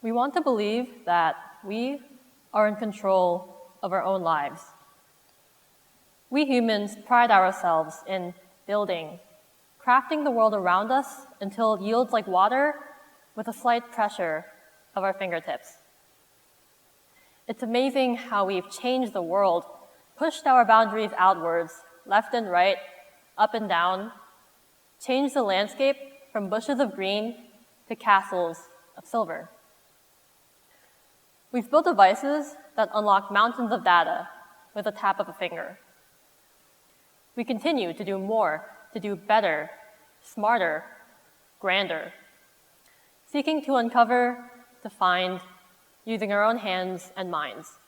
We want to believe that we are in control of our own lives. We humans pride ourselves in building, crafting the world around us until it yields like water with a slight pressure of our fingertips. It's amazing how we've changed the world, pushed our boundaries outwards, left and right, up and down, changed the landscape from bushes of green to castles of silver. We've built devices that unlock mountains of data with a tap of a finger. We continue to do more, to do better, smarter, grander, seeking to uncover, to find, using our own hands and minds.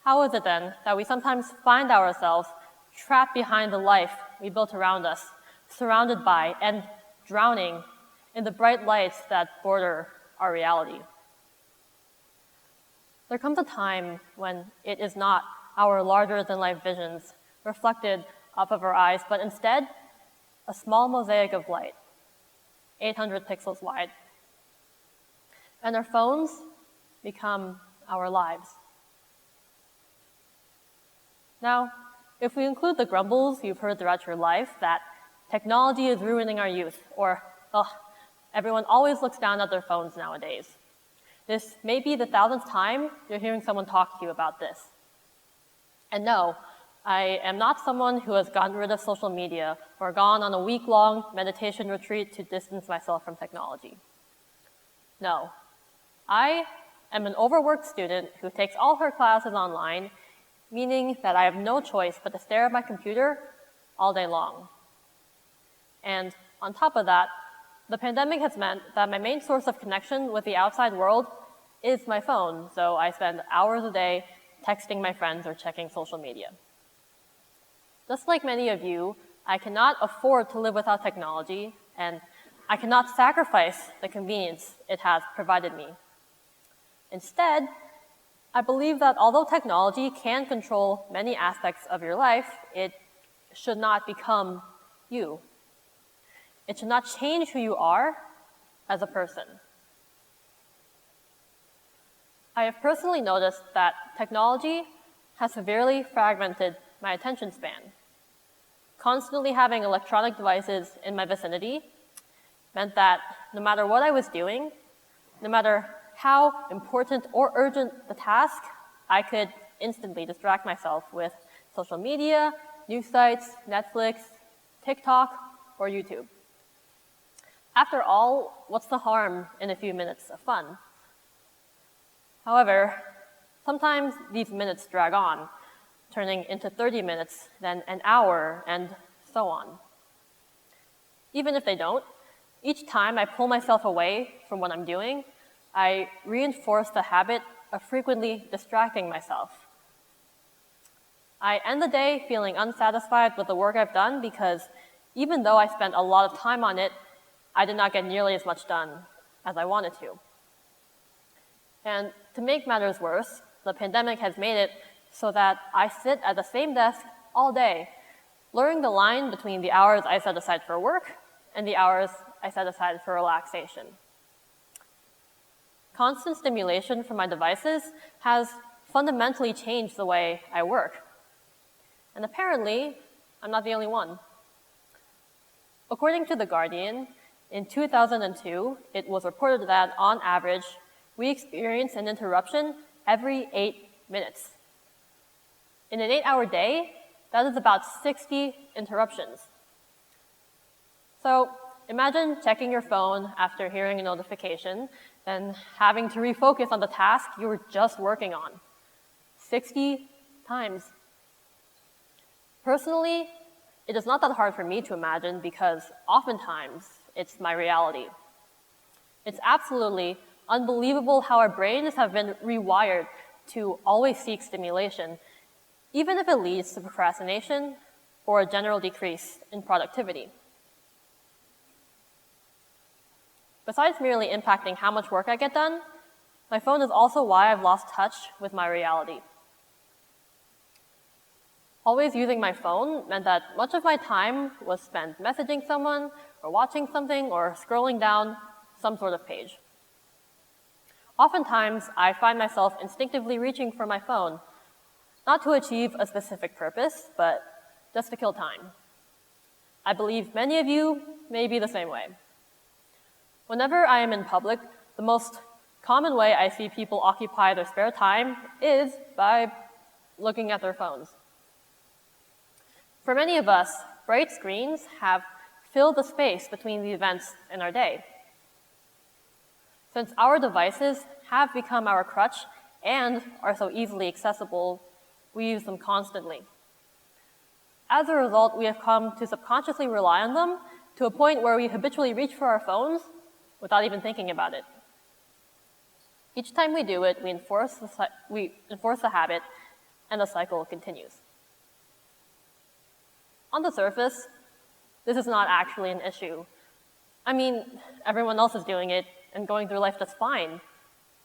How is it then that we sometimes find ourselves trapped behind the life we built around us, surrounded by and drowning in the bright lights that border our reality? There comes a time when it is not our larger-than-life visions reflected off of our eyes, but instead a small mosaic of light, 800 pixels wide. And our phones become our lives. Now, if we include the grumbles you've heard throughout your life that technology is ruining our youth, or, everyone always looks down at their phones nowadays, this may be the 1000th time you're hearing someone talk to you about this. And no, I am not someone who has gotten rid of social media or gone on a week-long meditation retreat to distance myself from technology. No, I am an overworked student who takes all her classes online, meaning that I have no choice but to stare at my computer all day long. And on top of that, the pandemic has meant that my main source of connection with the outside world is my phone, so I spend hours a day texting my friends or checking social media. Just like many of you, I cannot afford to live without technology, and I cannot sacrifice the convenience it has provided me. Instead, I believe that although technology can control many aspects of your life, it should not become you. It should not change who you are as a person. I have personally noticed that technology has severely fragmented my attention span. Constantly having electronic devices in my vicinity meant that no matter what I was doing, no matter how important or urgent the task, I could instantly distract myself with social media, news sites, Netflix, TikTok, or YouTube. After all, what's the harm in a few minutes of fun? However, sometimes these minutes drag on, turning into 30 minutes, then an hour, and so on. Even if they don't, each time I pull myself away from what I'm doing, I reinforce the habit of frequently distracting myself. I end the day feeling unsatisfied with the work I've done because even though I spent a lot of time on it, I did not get nearly as much done as I wanted to. And to make matters worse, the pandemic has made it so that I sit at the same desk all day, blurring the line between the hours I set aside for work and the hours I set aside for relaxation. Constant stimulation from my devices has fundamentally changed the way I work. And apparently, I'm not the only one. According to The Guardian, in 2002, it was reported that, on average, we experience an interruption every 8 minutes. In an 8-hour day, that is about 60 interruptions. So imagine checking your phone after hearing a notification, then having to refocus on the task you were just working on. 60 times. Personally, it is not that hard for me to imagine because oftentimes it's my reality. It's absolutely unbelievable how our brains have been rewired to always seek stimulation, even if it leads to procrastination or a general decrease in productivity. Besides merely impacting how much work I get done, my phone is also why I've lost touch with my reality. Always using my phone meant that much of my time was spent messaging someone, or watching something, or scrolling down some sort of page. Oftentimes, I find myself instinctively reaching for my phone, not to achieve a specific purpose, but just to kill time. I believe many of you may be the same way. Whenever I am in public, the most common way I see people occupy their spare time is by looking at their phones. For many of us, bright screens have filled the space between the events in our day. Since our devices have become our crutch and are so easily accessible, we use them constantly. As a result, we have come to subconsciously rely on them to a point where we habitually reach for our phones without even thinking about it. Each time we do it, we enforce the habit, and the cycle continues. On the surface, this is not actually an issue. I mean, everyone else is doing it and going through life just fine,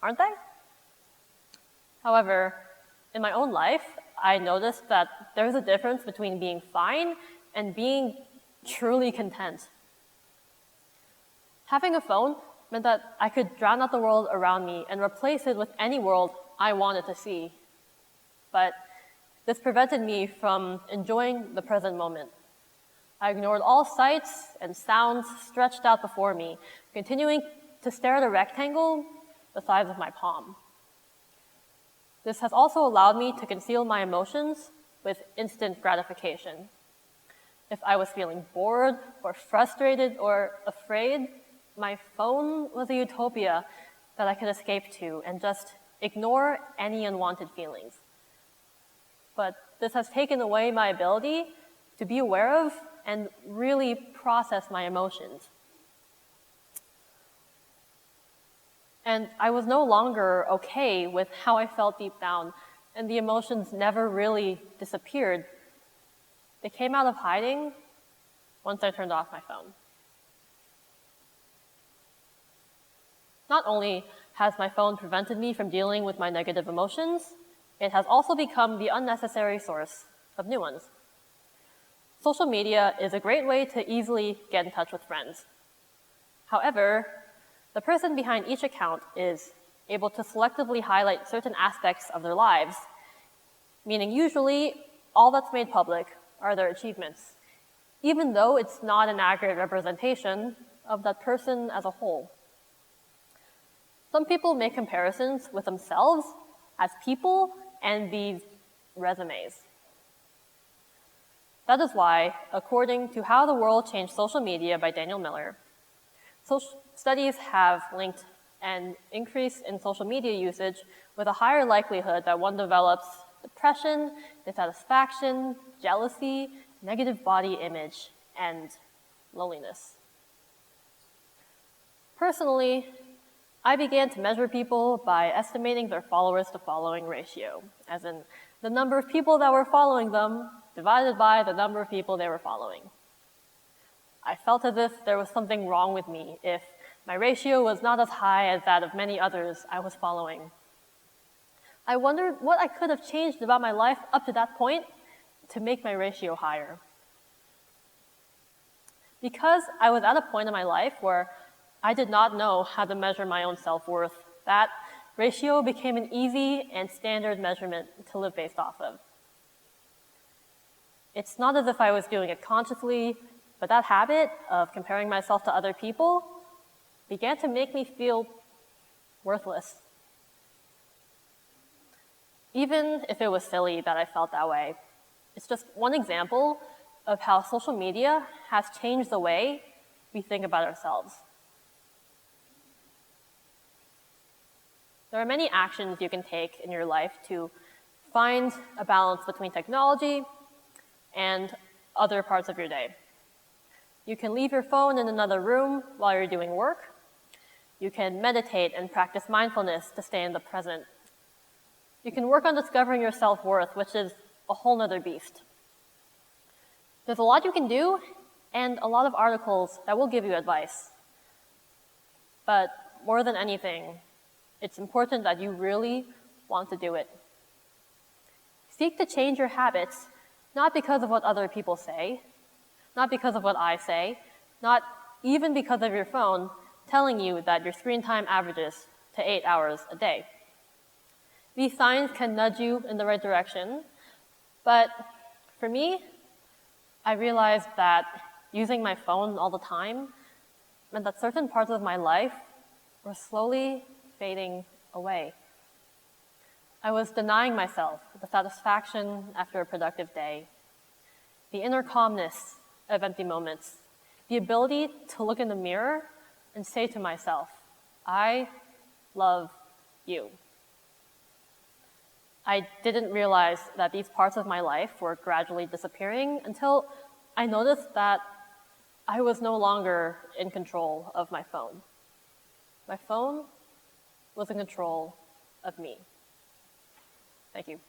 aren't they? However, in my own life, I noticed that there's a difference between being fine and being truly content. Having a phone meant that I could drown out the world around me and replace it with any world I wanted to see. But this prevented me from enjoying the present moment. I ignored all sights and sounds stretched out before me, continuing to stare at a rectangle the size of my palm. This has also allowed me to conceal my emotions with instant gratification. If I was feeling bored or frustrated or afraid, my phone was a utopia that I could escape to and just ignore any unwanted feelings. But this has taken away my ability to be aware of and really process my emotions. And I was no longer okay with how I felt deep down, and the emotions never really disappeared. They came out of hiding once I turned off my phone. Not only has my phone prevented me from dealing with my negative emotions, it has also become the unnecessary source of new ones. Social media is a great way to easily get in touch with friends. However, the person behind each account is able to selectively highlight certain aspects of their lives, meaning usually all that's made public are their achievements, even though it's not an accurate representation of that person as a whole. Some people make comparisons with themselves as people and these resumes. That is why, according to How the World Changed Social Media by Daniel Miller, studies have linked an increase in social media usage with a higher likelihood that one develops depression, dissatisfaction, jealousy, negative body image, and loneliness. Personally, I began to measure people by estimating their followers to following ratio, as in the number of people that were following them divided by the number of people they were following. I felt as if there was something wrong with me if my ratio was not as high as that of many others I was following. I wondered what I could have changed about my life up to that point to make my ratio higher. Because I was at a point in my life where I did not know how to measure my own self-worth, that ratio became an easy and standard measurement to live based off of. It's not as if I was doing it consciously, but that habit of comparing myself to other people began to make me feel worthless. Even if it was silly that I felt that way, it's just one example of how social media has changed the way we think about ourselves. There are many actions you can take in your life to find a balance between technology and other parts of your day. You can leave your phone in another room while you're doing work. You can meditate and practice mindfulness to stay in the present. You can work on discovering your self-worth, which is a whole nother beast. There's a lot you can do and a lot of articles that will give you advice. But more than anything, it's important that you really want to do it. Seek to change your habits, not because of what other people say, not because of what I say, not even because of your phone telling you that your screen time averages to 8 hours a day. These signs can nudge you in the right direction, but for me, I realized that using my phone all the time meant that certain parts of my life were slowly fading away. I was denying myself the satisfaction after a productive day, the inner calmness of empty moments, the ability to look in the mirror and say to myself, I love you. I didn't realize that these parts of my life were gradually disappearing until I noticed that I was no longer in control of my phone. My phone was in control of me. Thank you.